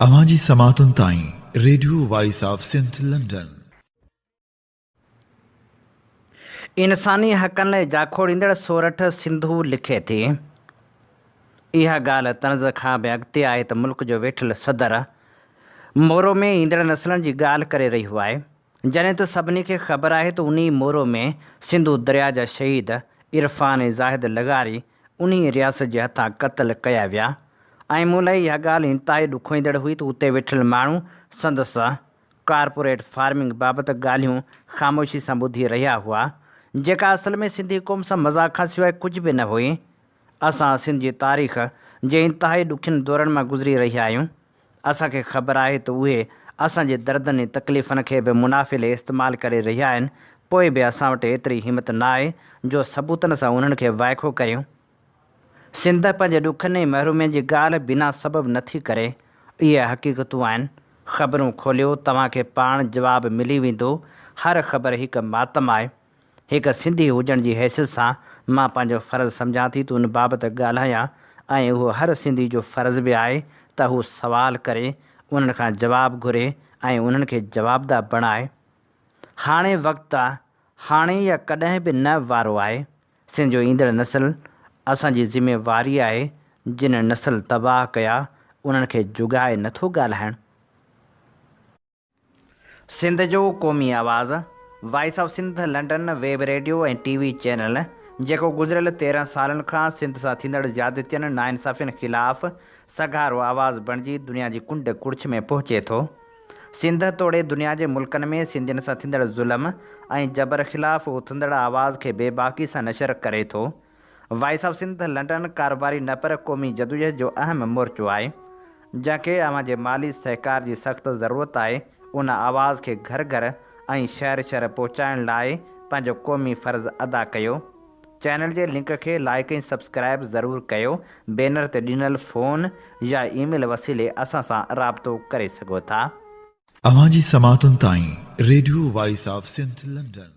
अवांजी समातुन ताईं radio voice of Sindh London. इंसानी हक़नि लाइ जाखोड़ींदड़ सोरठ सिंधु लिखे थी। इहा ॻाल्हि तर्ज़ खां बि अॻिते आहे त मुल्क जो वेठल सदर मोरो में ईंदड़ नसलनि जी ॻाल्हि करे रहियो आहे, जॾहिं त सभिनी खे ख़बर आहे त उन मोरो में सिंधु दरिया जा शहीद इरफ़ान ऐं ज़ाहिद लगारी उन रियासत जे हथां क़त्ल कया विया ऐं मूं लाइ इहा ॻाल्हि इंतिहाई ॾुखोईंदड़ हुई त उते वेठल माण्हू संदसि कारपोरेट फार्मिंग बाबति ॻाल्हियूं ख़ामोशी सां ॿुधी रहिया हुआ, जेका असल में सिंधी क़ौम सां मज़ाक़ खां सवाइ कुझु बि न हुई। असां सिंध जी तारीख़ जे इंतिहाई ॾुखियनि दौरनि मां गुज़री रहिया आहियूं। असांखे ख़बर आहे त उहे असांजे दर्दनि ऐं तकलीफ़ुनि खे बि मुनाफ़े लाइ इस्तेमालु करे रहिया आहिनि, पोइ बि असां वटि एतिरी हिमत न आहे जो सबूतनि सां उन्हनि खे वाइखो करियूं। सिंध पंहिंजे ॾुखनि ऐं महरूमियुनि जी ॻाल्हि बिना सबबु नथी करे। इहे हक़ीक़तूं आहिनि। ख़बरूं खोलियो, तव्हांखे पाण जवाबु मिली वेंदो। हर ख़बर हिकु मातम आहे। हिकु सिंधी हुजण जी हैसियत सां मां पंहिंजो फ़र्ज़ु सम्झां थी त उन बाबति ॻाल्हायां ऐं उहो हर सिंधी जो फ़र्ज़ु बि आहे त हू सुवाल करे, उन्हनि खां जवाबु घुरे ऐं उन्हनि खे जवाबदा बणाए। हाणे वक़्तु आहे, हाणे या कॾहिं बि न वारो आहे। सिंध जो ईंदड़ नस्ल असांजी ज़िमेवारी आहे। जिन नस्ल तबाह कया उन्हनि खे जुगाए नथो ॻाल्हाइणु। सिंध जो क़ौमी आवाज़ voice of Sindh London web radio ऐं टीवी चैनल जेको गुज़िरियल 13 सालनि खां सिंध सां थींदड़ ज़्यादतियुनि नाइंसाफ़ियुनि ख़िलाफ़ सघारो आवाज़ बणिजी दुनिया जी कुंड कुड़िछ में पहुचे थो। सिंध तोड़े दुनिया जे मुल्कनि में सिंधियुनि सां थींदड़ ज़ुल्म ऐं जबर ख़िलाफ़ उथंदड़ आवाज़ खे बेबाकी सां नशर करे थो। वॉइस ऑफ सिंध लंडन कारोबारी न पर क़ौमी जदोजहद जो अहम मोर्चो आहे, जंहिंखे अव्हां जे माली सहकार जी सख़्तु ज़रूरत आहे। उन आवाज़ खे घर घर ऐं शहर शहर पहुचाइण लाइ पंहिंजो क़ौमी फ़र्ज़ु अदा कयो। चैनल जे लिंक खे लाइक ऐं सब्सक्राइब ज़रूरु कयो। बैनर ते ॾिनल फ़ोन या ईमेल वसीले असां सां राबितो करे सघो था। अवांजी समातुन ताईं radio voice of Sindh London.